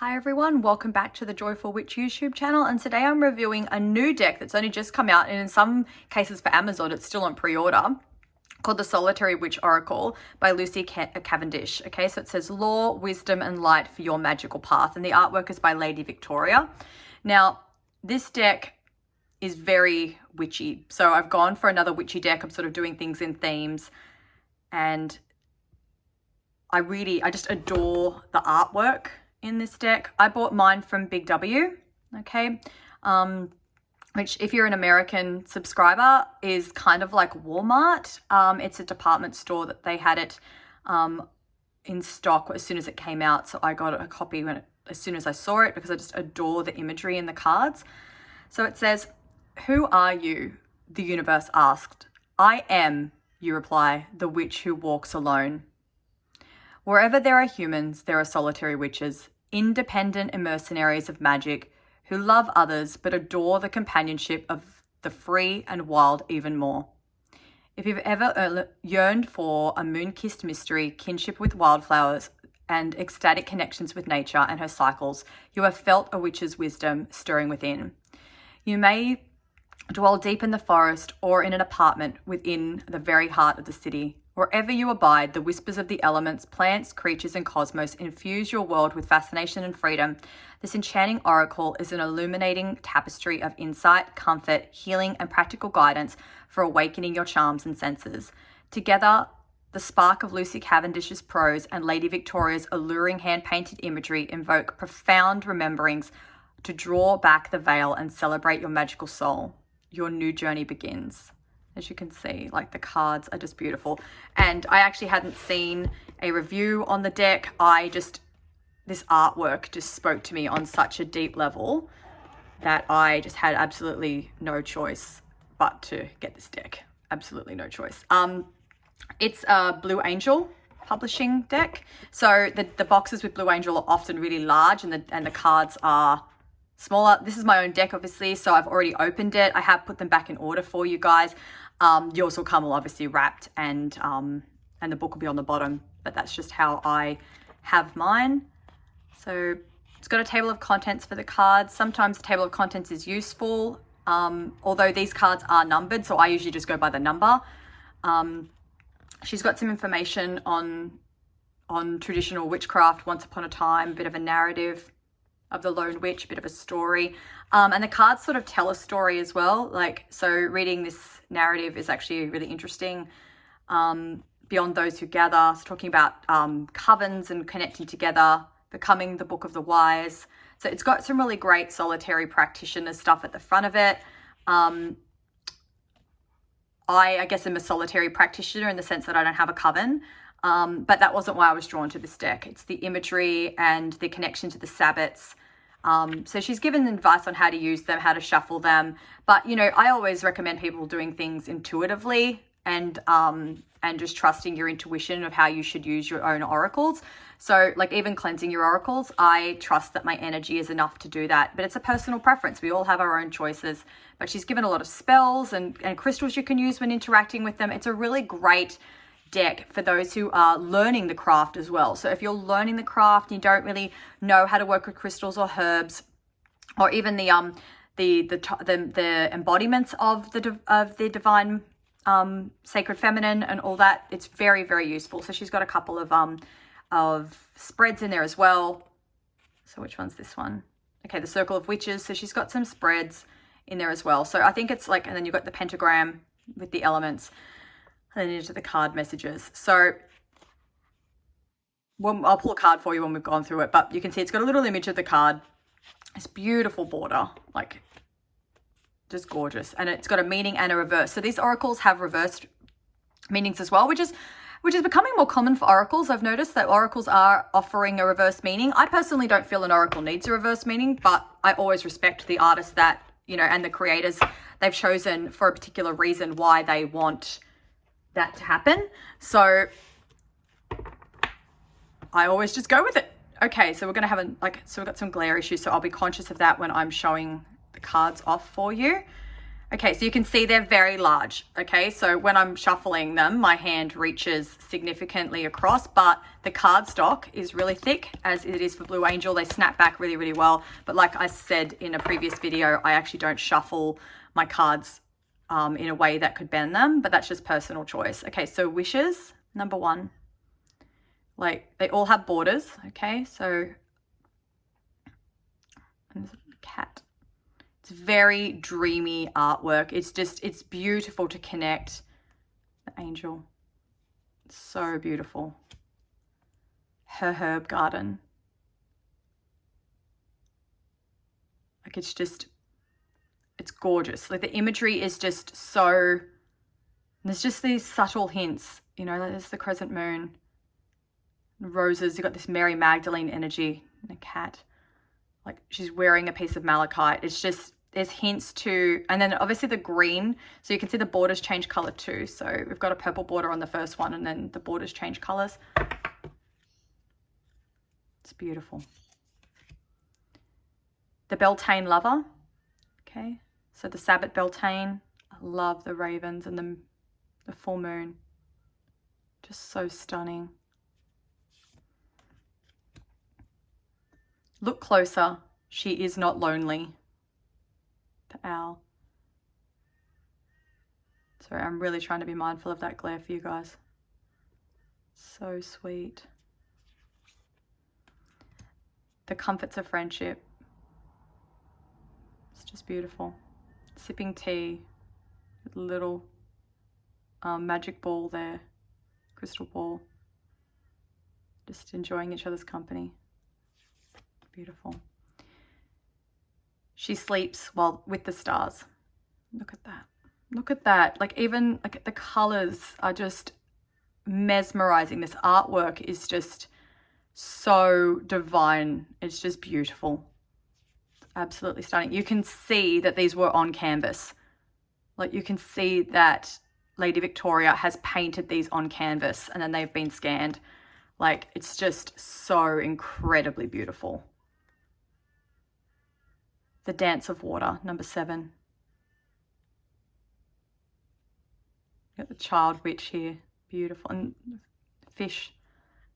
Hi everyone, welcome back to the Joyful Witch YouTube channel, and today I'm reviewing a new deck that's only just come out, and in some cases for Amazon it's still on pre-order, called the Solitary Witch Oracle by Lucy Cavendish. Okay, so it says law, wisdom and light for your magical path, and the artwork is by Lady Viktoria. Now this deck is very witchy, so I've gone for another witchy deck. I'm sort of doing things in themes, and I just adore the artwork in this deck. I bought mine from Big W, okay, which if you're an American subscriber is kind of like Walmart. It's a department store that they had it in stock as soon as it came out, so I got a copy as soon as I saw it because I just adore the imagery in the cards. So it says, "Who are you?" the universe asked. "I am," you reply, "the witch who walks alone." Wherever there are humans, there are solitary witches, independent and mercenaries of magic who love others but adore the companionship of the free and wild even more. If you've ever yearned for a moon-kissed mystery, kinship with wildflowers, and ecstatic connections with nature and her cycles, you have felt a witch's wisdom stirring within. You may dwell deep in the forest or in an apartment within the very heart of the city. Wherever you abide, the whispers of the elements, plants, creatures, and cosmos infuse your world with fascination and freedom. This enchanting oracle is an illuminating tapestry of insight, comfort, healing, and practical guidance for awakening your charms and senses. Together, the spark of Lucy Cavendish's prose and Lady Viktoria's alluring hand-painted imagery invoke profound rememberings to draw back the veil and celebrate your magical soul. Your new journey begins. As you can see, like, the cards are just beautiful. And I actually hadn't seen a review on the deck. This artwork just spoke to me on such a deep level that I just had absolutely no choice but to get this deck. Absolutely no choice. It's a Blue Angel publishing deck. So the boxes with Blue Angel are often really large and the cards are smaller. This is my own deck, obviously, so I've already opened it. I have put them back in order for you guys. Yours will come all obviously wrapped, and the book will be on the bottom, but that's just how I have mine. So it's got a table of contents for the cards. Sometimes the table of contents is useful, although these cards are numbered, so I usually just go by the number. She's got some information on traditional witchcraft, once upon a time, a bit of a narrative of the lone witch, a bit of a story, and the cards sort of tell a story as well. So reading this narrative is actually really interesting. Beyond those who gather, it's talking about covens and connecting together, becoming the book of the wise. So it's got some really great solitary practitioner stuff at the front of it. I guess I'm a solitary practitioner in the sense that I don't have a coven. But that wasn't why I was drawn to this deck. It's the imagery and the connection to the sabbats. So she's given advice on how to use them, how to shuffle them. But, you know, I always recommend people doing things intuitively and just trusting your intuition of how you should use your own oracles. So, like, even cleansing your oracles, I trust that my energy is enough to do that. But it's a personal preference. We all have our own choices. But she's given a lot of spells and crystals you can use when interacting with them. It's a really great deck for those who are learning the craft as well. So if you're learning the craft and you don't really know how to work with crystals or herbs, or even the embodiments of the divine sacred feminine and all that, it's very, very useful. So she's got a couple of spreads in there as well. So which one's this one? Okay, the Circle of Witches. So she's got some spreads in there as well. So I think it's like, and then you've got the pentagram with the elements, and then into the card messages. So I'll pull a card for you when we've gone through it, but you can see it's got a little image of the card. It's beautiful border, like just gorgeous. And it's got a meaning and a reverse. So these oracles have reversed meanings as well, which is becoming more common for oracles. I've noticed that oracles are offering a reverse meaning. I personally don't feel an oracle needs a reverse meaning, but I always respect the artists that, you know, and the creators, they've chosen for a particular reason why they want that to happen. So I always just go with it. Okay, so we're gonna have so we've got some glare issues, so I'll be conscious of that when I'm showing the cards off for you. Okay, so you can see they're very large. Okay, so when I'm shuffling them, my hand reaches significantly across, but the cardstock is really thick, as it is for Blue Angel. They snap back really, really well. But like I said in a previous video, I actually don't shuffle my cards in a way that could bend them, but that's just personal choice. Okay, so wishes, number 1. Like, they all have borders, okay? So, and there's a cat. It's very dreamy artwork. It's beautiful to connect. The angel, so beautiful. Her herb garden. Like, it's gorgeous. Like, the imagery is just so, there's just these subtle hints, you know, there's the crescent moon, roses, you've got this Mary Magdalene energy, and a cat. Like, she's wearing a piece of malachite. It's just, there's hints to, and then obviously the green, so you can see the borders change color too. So we've got a purple border on the first one, and then the borders change colors. It's beautiful. The Beltane lover. Okay, so the Sabbat Beltane. I love the ravens and the full moon. Just so stunning. Look closer. She is not lonely. The owl. Sorry, I'm really trying to be mindful of that glare for you guys. So sweet. The comforts of friendship. It's just beautiful. Sipping tea with a little magic ball there, crystal ball. Just enjoying each other's company. Beautiful. She sleeps with the stars. Look at that. Look at that. Like, even like the colors are just mesmerizing. This artwork is just so divine. It's just beautiful. Absolutely stunning. You can see that these were on canvas. Like, you can see that Lady Viktoria has painted these on canvas and then they've been scanned. Like, it's just so incredibly beautiful. The Dance of Water, number 7. Got the child witch here, beautiful. And the fish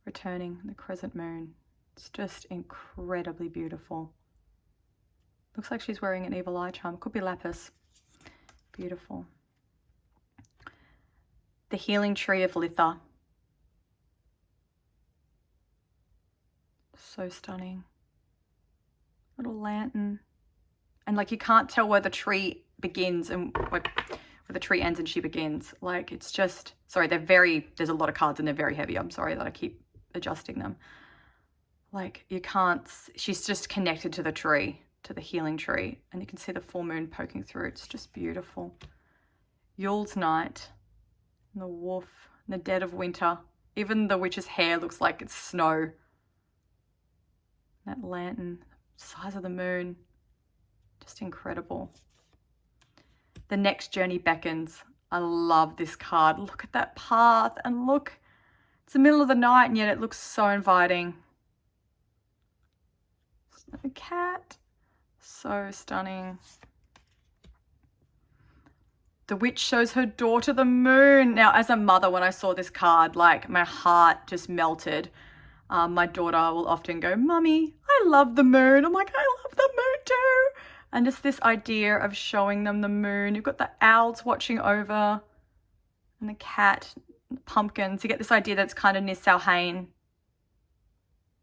returning, the crescent moon. It's just incredibly beautiful. Looks like she's wearing an evil eye charm. Could be lapis. Beautiful. The healing tree of Litha. So stunning. Little lantern. And like, you can't tell where the tree begins and where the tree ends and she begins. Like, it's just, sorry, there's a lot of cards and they're very heavy. I'm sorry that I keep adjusting them. Like, you can't, she's just connected to the tree, to the healing tree. And you can see the full moon poking through. It's just beautiful. Yule's night, and the wolf, and the dead of winter. Even the witch's hair looks like it's snow. That lantern, size of the moon. Just incredible. The Next Journey Beckons. I love this card. Look at that path, and look, it's the middle of the night and yet it looks so inviting. The cat, so stunning. The witch shows her daughter the moon. Now, as a mother, when I saw this card, like, my heart just melted. My daughter will often go, "Mummy, I love the moon." I'm like, I love the moon too. And just this idea of showing them the moon. You've got the owls watching over and the cat, the pumpkins. You get this idea that's kind of near Samhain,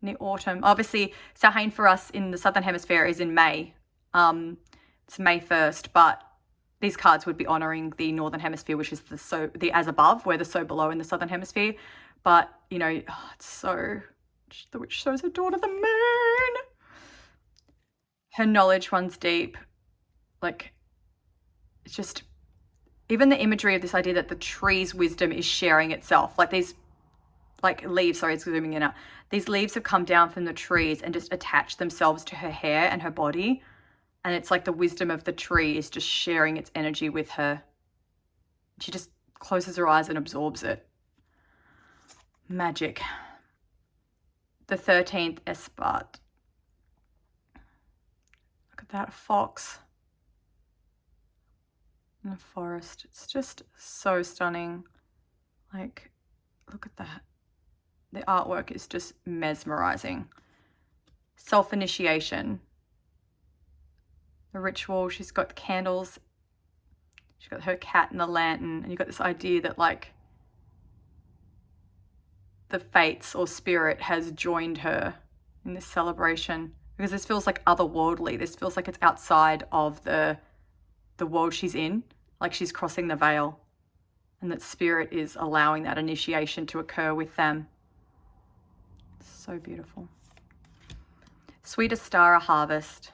near autumn. Obviously, Samhain for us in the Southern Hemisphere is in May. It's May 1st, but these cards would be honoring the Northern Hemisphere, which is the as above, where the so below in the Southern Hemisphere. But, you know, it's so, the witch shows her daughter the moon. Her knowledge runs deep. Like, it's just, even the imagery of this idea that the tree's wisdom is sharing itself. Like, these, like, leaves, sorry, it's zooming in now. These leaves have come down from the trees and just attached themselves to her hair and her body. And it's like the wisdom of the tree is just sharing its energy with her. She just closes her eyes and absorbs it. Magic. The 13th Esbat. Look at that, a fox. in a forest. It's just so stunning. Like, look at that. The artwork is just mesmerizing. Self-initiation. The ritual, she's got the candles. She's got her cat and the lantern. And you've got this idea that like the fates or spirit has joined her in this celebration. Because this feels like otherworldly. This feels like it's outside of the world she's in. Like she's crossing the veil. And that spirit is allowing that initiation to occur with them. So beautiful. Sweet Astara harvest.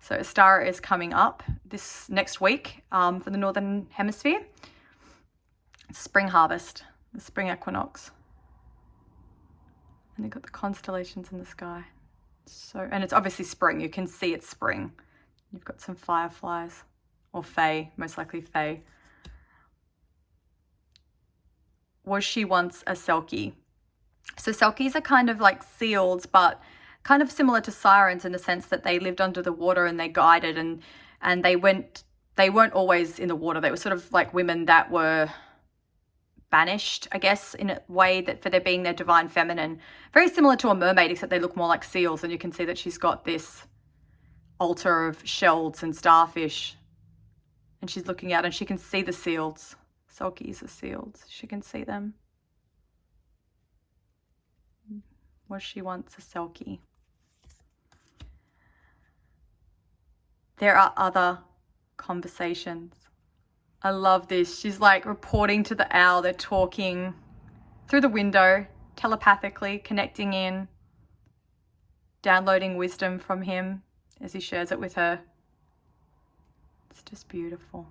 So Astara is coming up this next week for the Northern Hemisphere. Spring harvest, the spring equinox. And they've got the constellations in the sky. So, and it's obviously spring. You can see it's spring. You've got some fireflies or fae, most likely fae. Was she once a Selkie? So Selkies are kind of like seals, but kind of similar to sirens in the sense that they lived under the water and they guided and they weren't always in the water. They were sort of like women that were banished, I guess, in a way that for their being their divine feminine. Very similar to a mermaid, except they look more like seals. And you can see that she's got this altar of shells and starfish. And she's looking out and she can see the seals. Selkies are seals. She can see them. Was she once a Selkie? There are other conversations. I love this. She's like reporting to the owl. They're talking through the window, telepathically, connecting in, downloading wisdom from him as he shares it with her. It's just beautiful.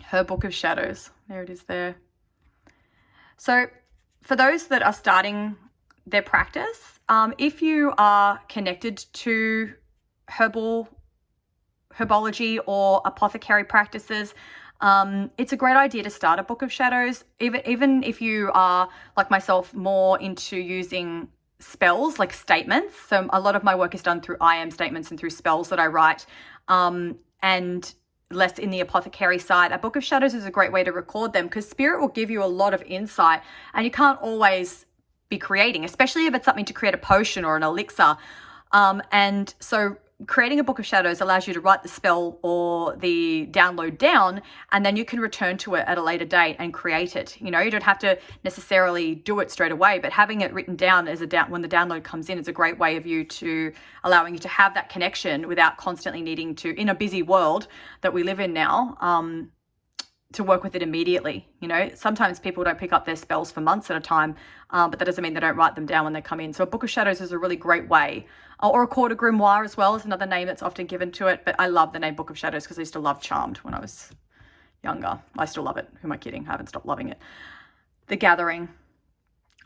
Her Book of Shadows. There it is there. So for those that are starting their practice, if you are connected to herbology or apothecary practices, it's a great idea to start a Book of Shadows. Even if you are, like myself, more into using spells, like statements. So a lot of my work is done through I am statements and through spells that I write, and less in the apothecary side. A Book of Shadows is a great way to record them because spirit will give you a lot of insight and you can't always be creating, especially if it's something to create a potion or an elixir. And so creating a Book of Shadows allows you to write the spell or the download down, and then you can return to it at a later date and create it. You know, you don't have to necessarily do it straight away, but having it written down as when the download comes in is a great way of you to allowing you to have that connection without constantly needing to, in a busy world that we live in now, to work with it immediately. You know, sometimes people don't pick up their spells for months at a time, but that doesn't mean they don't write them down when they come in. So a Book of Shadows is a really great way. Or a Court of Grimoire as well is another name that's often given to it. But I love the name Book of Shadows because I used to love Charmed when I was younger. I still love it. Who am I kidding? I haven't stopped loving it. The Gathering.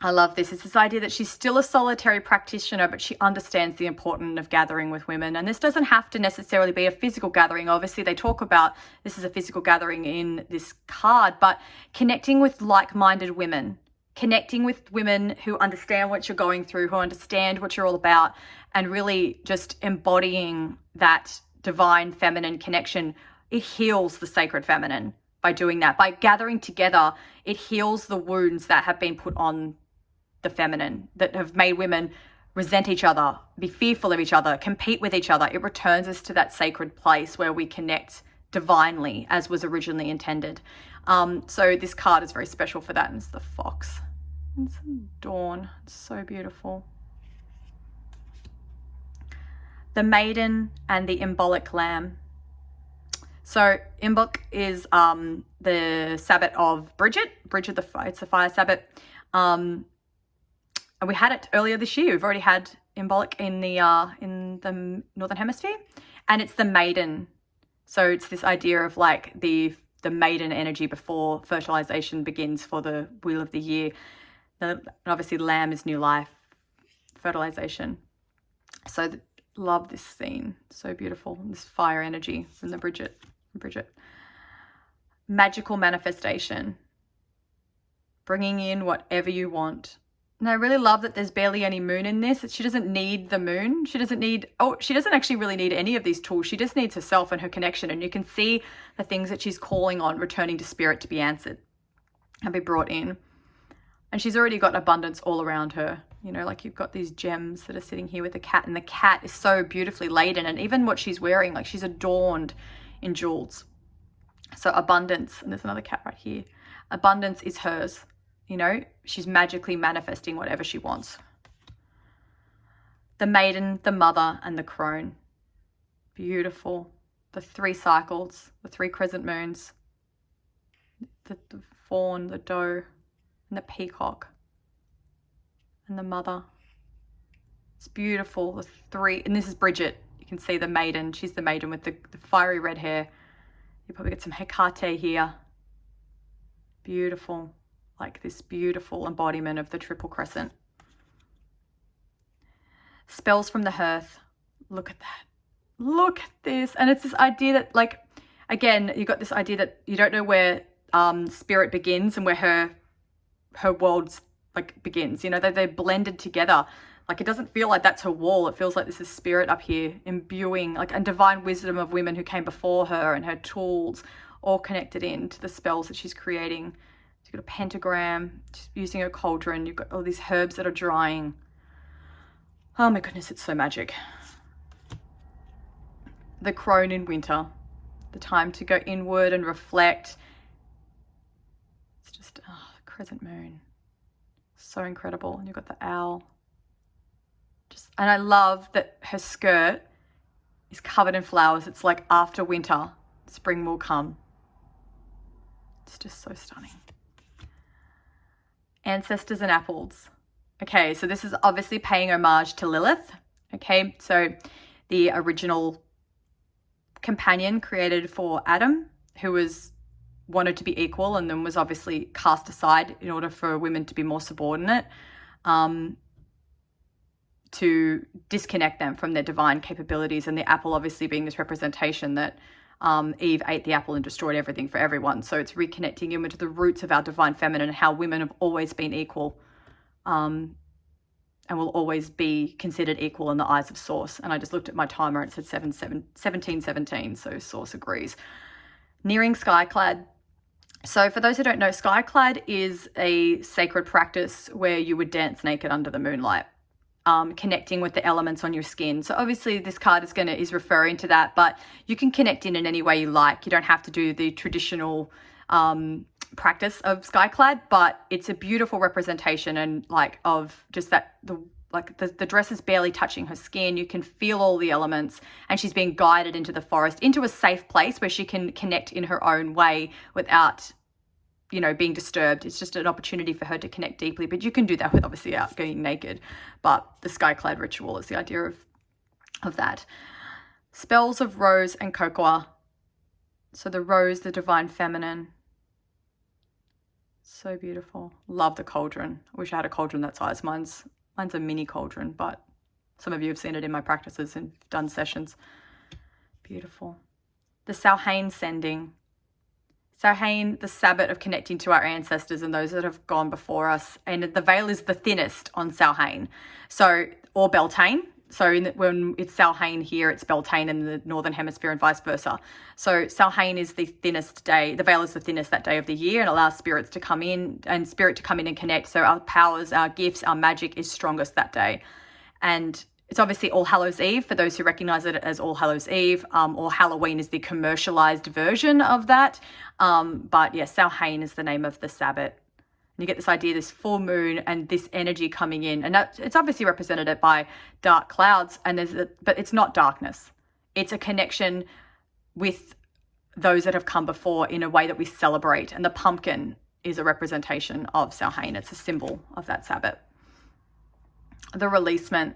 I love this. It's this idea that she's still a solitary practitioner, but she understands the importance of gathering with women. And this doesn't have to necessarily be a physical gathering. Obviously, they talk about this is a physical gathering in this card, but connecting with like-minded women, connecting with women who understand what you're going through, who understand what you're all about, and really just embodying that divine feminine connection. It heals the sacred feminine by doing that. By gathering together, it heals the wounds that have been put on the feminine, that have made women resent each other, be fearful of each other, compete with each other. It returns us to that sacred place where we connect divinely as was originally intended. So this card is very special for that. And it's the fox. It's dawn. It's so beautiful. The maiden and the Imbolic lamb. So Imbolc is the sabbat of Bridget. Bridget, it's the fire sabbat. And we had it earlier this year. We've already had Imbolic in the Northern Hemisphere, and it's the maiden. So it's this idea of like the maiden energy before fertilization begins for the wheel of the year. And obviously, lamb is new life, fertilization. So love this scene. So beautiful. This fire energy from the Bridget. Magical manifestation. Bringing in whatever you want. And I really love that there's barely any moon in this. She doesn't need the moon. She doesn't actually really need any of these tools. She just needs herself and her connection. And you can see the things that she's calling on, returning to spirit to be answered and be brought in. And she's already got abundance all around her. You know, like you've got these gems that are sitting here with the cat, and the cat is so beautifully laden. And even what she's wearing, like she's adorned in jewels. So abundance, and there's another cat right here. Abundance is hers. You know, she's magically manifesting whatever she wants. The maiden, the mother, and the crone. Beautiful. The 3 cycles, the 3 crescent moons, the fawn, the doe, and the peacock, and the mother. It's beautiful. The 3, and this is Bridget. You can see the maiden. She's the maiden with the fiery red hair. You probably get some Hecate here. Beautiful. Like this beautiful embodiment of the triple crescent. Spells from the hearth. Look at that. Look at this. And it's this idea that, like, again, you got this idea that you don't know where spirit begins and where her world's like begins. You know, they're blended together. Like, it doesn't feel like that's her wall. It feels like this is spirit up here imbuing, like, and divine wisdom of women who came before her and her tools all connected in to the spells that she's creating. She's got a pentagram, she's using a cauldron. You've got all these herbs that are drying. Oh my goodness, it's so magic. The crone in winter, the time to go inward and reflect. It's just, the crescent moon. So incredible. And you've got the owl. And I love that her skirt is covered in flowers. It's like after winter, spring will come. It's just so stunning. Ancestors and apples. Okay, so this is obviously paying homage to Lilith. Okay, so the original companion created for Adam, who wanted to be equal and then was obviously cast aside in order for women to be more subordinate, to disconnect them from their divine capabilities. And the apple obviously being this representation that Eve ate the apple and destroyed everything for everyone. So it's reconnecting you into the roots of our divine feminine and how women have always been equal, and will always be considered equal in the eyes of Source. And I just looked at my timer and it said 17:17, so Source agrees. Nearing Skyclad. So for those who don't know, Skyclad is a sacred practice where you would dance naked under the moonlight. Connecting with the elements on your skin. So obviously this card is referring to that, but you can connect in any way you like. You don't have to do the traditional practice of Skyclad, but it's a beautiful representation and like of just that the dress is barely touching her skin. You can feel all the elements, and she's being guided into the forest, into a safe place where she can connect in her own way without, you know, being disturbed. It's just an opportunity for her to connect deeply, but you can do that with obviously out going naked. But the Skyclad ritual is the idea of that. Spells of rose and cocoa. So the rose, the divine feminine. So beautiful. Love the cauldron. I wish I had a cauldron that size. Mine's a mini cauldron, but some of you have seen it in my practices and done sessions. Beautiful. The Samhain sending. Samhain, the Sabbat of connecting to our ancestors and those that have gone before us. And the veil is the thinnest on Samhain. So, or Beltane. So when it's Samhain here, it's Beltane in the Northern Hemisphere and vice versa. So Samhain is the thinnest day. The veil is the thinnest that day of the year and allows spirits to come in and connect. So our powers, our gifts, our magic is strongest that day. And it's obviously All Hallows Eve for those who recognize it as All Hallows Eve, or Halloween is the commercialized version of that. But yeah, Samhain is the name of the Sabbat. And you get this idea, this full moon and this energy coming in. And it's obviously represented by dark clouds, but it's not darkness. It's a connection with those that have come before in a way that we celebrate. And the pumpkin is a representation of Samhain. It's a symbol of that Sabbat. The releasement.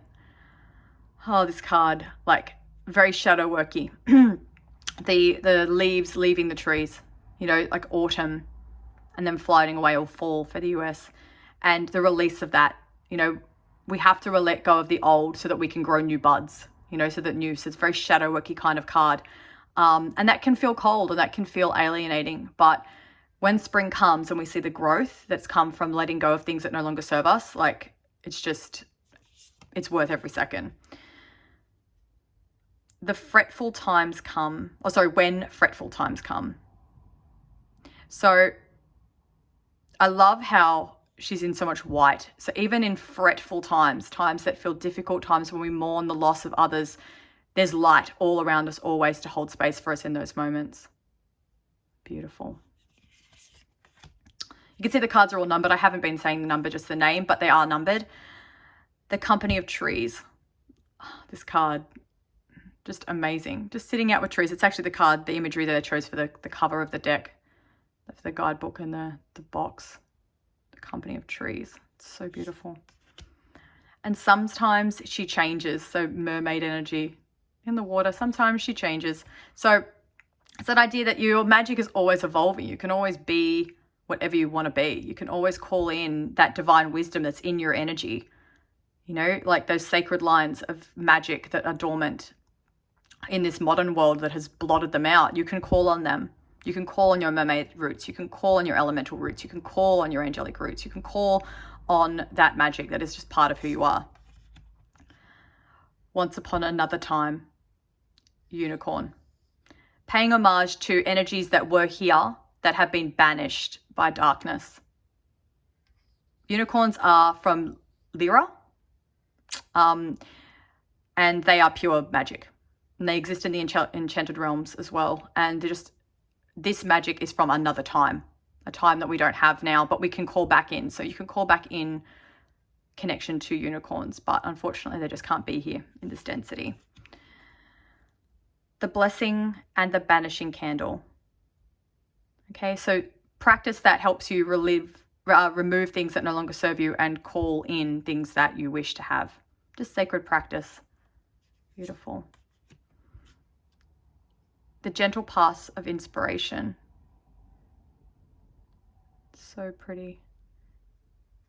Oh, this card, like very shadow worky. The leaves leaving the trees, you know, like autumn, and then floating away, or fall for the US. And the release of that, you know, we have to let go of the old so that we can grow new buds, you know, so it's very shadow worky kind of card. And that can feel cold, or that can feel alienating, but when spring comes and we see the growth that's come from letting go of things that no longer serve us, like it's worth every second. When fretful times come. So I love how she's in so much white. So even in fretful times, times that feel difficult, times when we mourn the loss of others, there's light all around us always to hold space for us in those moments. Beautiful. You can see the cards are all numbered. I haven't been saying the number, just the name, but they are numbered. The Company of Trees. This card, just amazing. Just sitting out with trees. It's actually the card, the imagery that I chose for the cover of the deck, for the guidebook and the box. The Company of Trees. It's so beautiful. And sometimes she changes. So mermaid energy in the water. Sometimes she changes. So it's that idea that your magic is always evolving. You can always be whatever you want to be. You can always call in that divine wisdom that's in your energy. You know, like those sacred lines of magic that are dormant in this modern world that has blotted them out. You can call on them. You can call on your mermaid roots. You can call on your elemental roots. You can call on your angelic roots. You can call on that magic that is just part of who you are. Once upon another time, unicorn. Paying homage to energies that were here that have been banished by darkness. Unicorns are from Lyra, and they are pure magic. And they exist in the enchanted realms as well. And this magic is from another time, a time that we don't have now, but we can call back in. So you can call back in connection to unicorns, but unfortunately they just can't be here in this density. The Blessing and the Banishing Candle. Okay, so practice that helps you remove things that no longer serve you and call in things that you wish to have. Just sacred practice. Beautiful. The Gentle Pass of Inspiration. So pretty.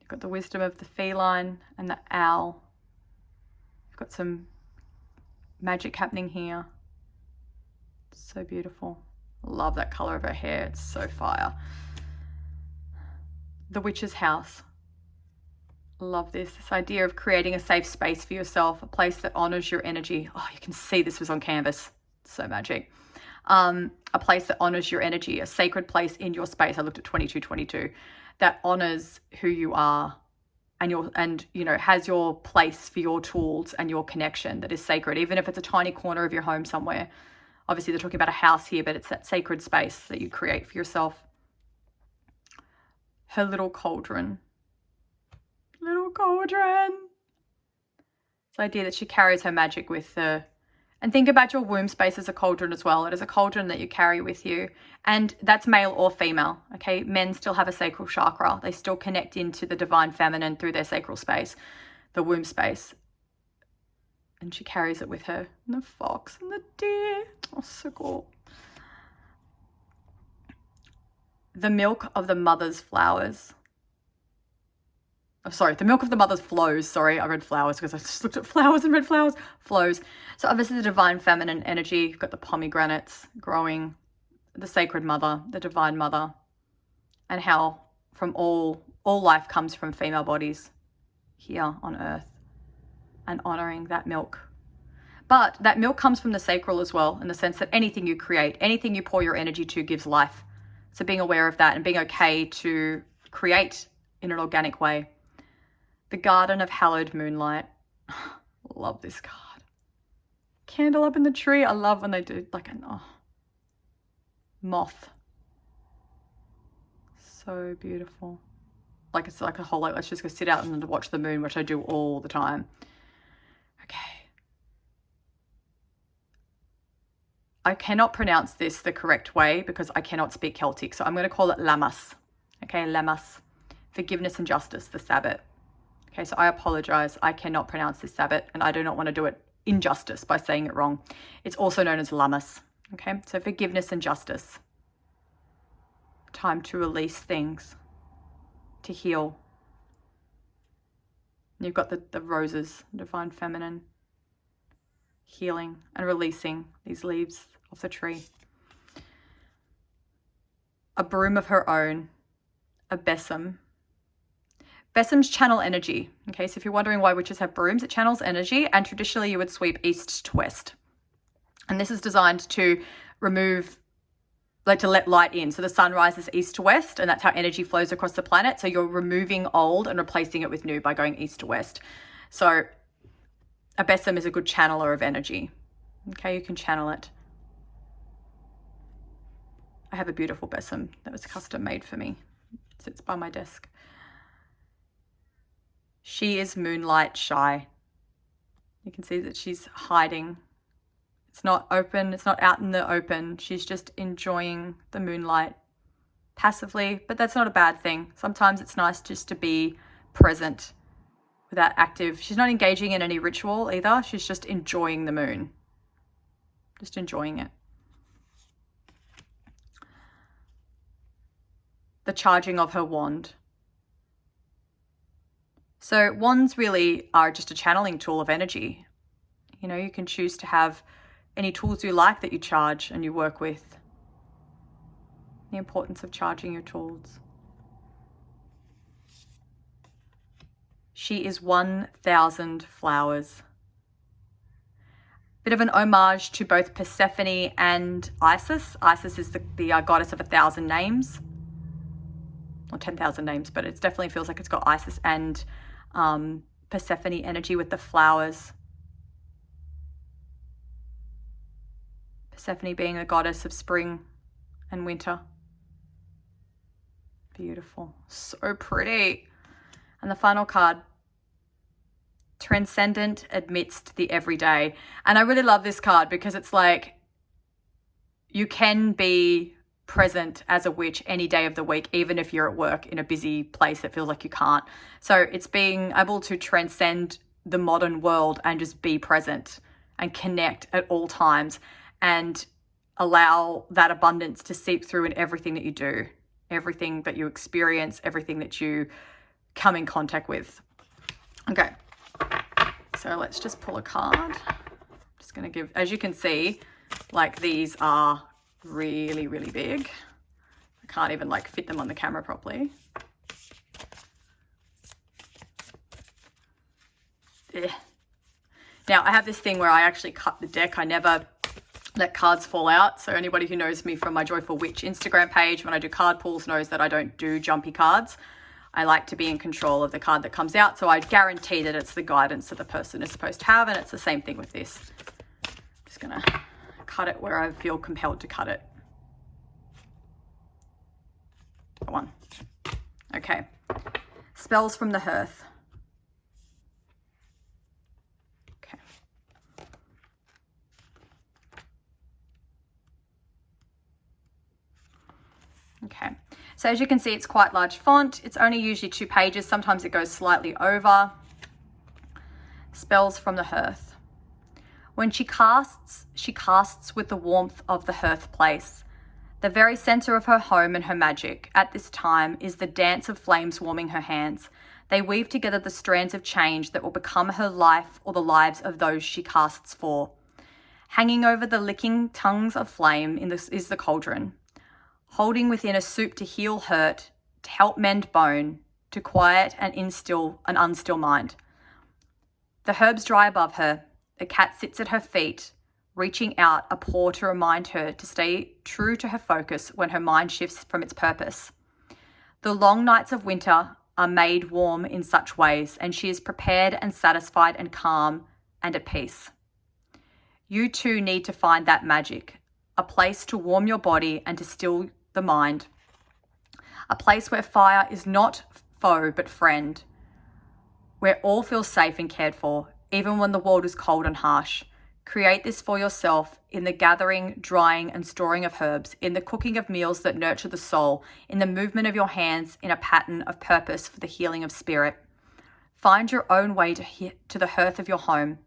You've got the wisdom of the feline and the owl. You've got some magic happening here. So beautiful. Love that color of her hair. It's so fire. The Witch's House. Love this idea of creating a safe space for yourself, a place that honors your energy. Oh, you can see this was on canvas. So magic. A place that honors your energy, a sacred place in your space. I looked at 2222 that honors who you are and has your place for your tools and your connection that is sacred, even if it's a tiny corner of your home somewhere. Obviously, they're talking about a house here, but it's that sacred space that you create for yourself. Her little cauldron. Little cauldron. It's the idea that she carries her magic with her. And think about your womb space as a cauldron as well. It is a cauldron that you carry with you. And that's male or female, okay? Men still have a sacral chakra. They still connect into the divine feminine through their sacral space, the womb space. And she carries it with her. And the fox and the deer. Oh, so cool. The milk of the mother's flowers. Oh, sorry, the milk of the mother's flows. Sorry, I read flowers because I just looked at flowers and read flowers. Flows. So obviously the divine feminine energy. You've got the pomegranates growing, the sacred mother, the divine mother, and how from all life comes from female bodies here on earth, and honoring that milk. But that milk comes from the sacral as well, in the sense that anything you create, anything you pour your energy to gives life. So being aware of that and being okay to create in an organic way. The Garden of Hallowed Moonlight. Love this card. Candle up in the tree. I love when they do like a moth. So beautiful. Like it's like a whole, like, let's just go sit out and watch the moon, which I do all the time. Okay. I cannot pronounce this the correct way because I cannot speak Celtic. So I'm going to call it Lammas. Okay, Lammas. Forgiveness and justice, the Sabbat. Okay, so I apologize. I cannot pronounce this Sabbat and I do not want to do it injustice by saying it wrong. It's also known as Lammas. Okay, so forgiveness and justice. Time to release things, to heal. And you've got the roses, divine feminine, healing and releasing these leaves off the tree. a broom of her own, a besom. Besoms channel energy. Okay, so if you're wondering why witches have brooms, it channels energy, and traditionally you would sweep east to west. And this is designed to remove, like to let light in. So the sun rises east to west, and that's how energy flows across the planet. So you're removing old and replacing it with new by going east to west. So a besom is a good channeler of energy. Okay, you can channel it. I have a beautiful besom that was custom made for me. It sits by my desk. She is moonlight shy. You can see that she's hiding. It's not open. It's not out in the open. She's just enjoying the moonlight passively, but that's not a bad thing. Sometimes it's nice just to be present without active. She's not engaging in any ritual either. She's just enjoying the moon. Just enjoying it. The charging of her wand. So wands really are just a channeling tool of energy. You know, you can choose to have any tools you like that you charge and you work with. The importance of charging your tools. She is 1,000 flowers. Bit of an homage to both Persephone and Isis. Isis is the goddess of 1,000 names. Or 10,000 names, but it definitely feels like it's got Isis and Persephone energy with the flowers. Persephone being the goddess of spring and winter. Beautiful. So pretty. And the final card, transcendent amidst the everyday. And I really love this card because it's like you can be present as a witch any day of the week, even if you're at work in a busy place that feels like you can't. So it's being able to transcend the modern world and just be present and connect at all times and allow that abundance to seep through in everything that you do, everything that you experience, everything that you come in contact with. Okay, so let's just pull a card. I'm just going to give, as you can see, like these are really, really big. I can't even like fit them on the camera properly. Ugh. Now I have this thing where I actually cut the deck. I never let cards fall out. So anybody who knows me from my Joyful Witch Instagram page, when I do card pulls, knows that I don't do jumpy cards. I like to be in control of the card that comes out. So I guarantee that it's the guidance that the person is supposed to have. And it's the same thing with this. Just gonna cut it where I feel compelled to cut it. That one. Okay. Spells from the hearth. Okay. Okay. So as you can see, it's quite large font. It's only usually 2 pages. Sometimes it goes slightly over. Spells from the hearth. When she casts with the warmth of the hearth place. The very center of her home and her magic at this time is the dance of flames warming her hands. They weave together the strands of change that will become her life or the lives of those she casts for. Hanging over the licking tongues of flame is the cauldron. Holding within a soup to heal hurt, to help mend bone, to quiet and unstill mind. The herbs dry above her. The cat sits at her feet, reaching out a paw to remind her to stay true to her focus when her mind shifts from its purpose. The long nights of winter are made warm in such ways, and she is prepared and satisfied and calm and at peace. You too need to find that magic, a place to warm your body and to still the mind, a place where fire is not foe but friend, where all feel safe and cared for, even when the world is cold and harsh. Create this for yourself in the gathering, drying, and storing of herbs, in the cooking of meals that nurture the soul, in the movement of your hands in a pattern of purpose for the healing of spirit. Find your own way to the hearth of your home,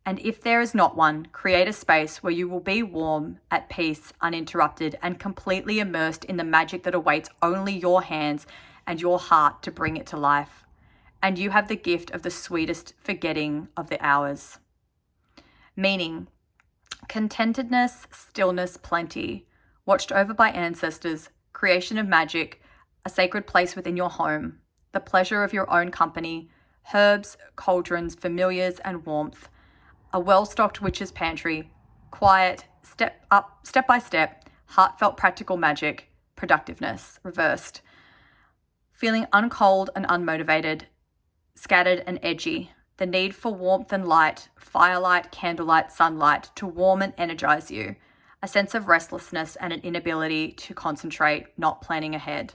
and if there is not one, create a space where you will be warm, at peace, uninterrupted, and completely immersed in the magic that awaits only your hands and your heart to bring it to life. And you have the gift of the sweetest forgetting of the hours. Meaning, contentedness, stillness, plenty, watched over by ancestors, creation of magic, a sacred place within your home, the pleasure of your own company, herbs, cauldrons, familiars, and warmth, a well-stocked witch's pantry, quiet, step by step, heartfelt practical magic, productiveness, reversed, feeling uncold and unmotivated, scattered and edgy, the need for warmth and light, firelight, candlelight, sunlight to warm and energize you, a sense of restlessness and an inability to concentrate, not planning ahead.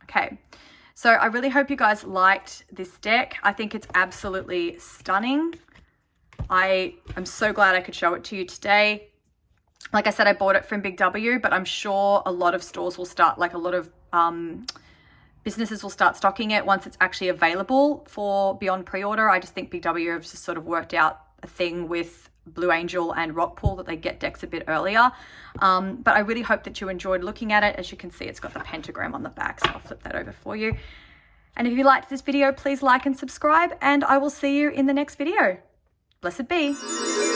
Okay, so I really hope you guys liked this deck. I think it's absolutely stunning. I am so glad I could show it to you today. Like I said, I bought it from Big W, but I'm sure a lot of stores will start, like a lot of businesses will start stocking it once it's actually available for beyond pre-order. I just think Big W have just sort of worked out a thing with Blue Angel and Rockpool that they get decks a bit earlier. But I really hope that you enjoyed looking at it. As you can see, it's got the pentagram on the back, so I'll flip that over for you. And if you liked this video, please like and subscribe, and I will see you in the next video. Blessed be.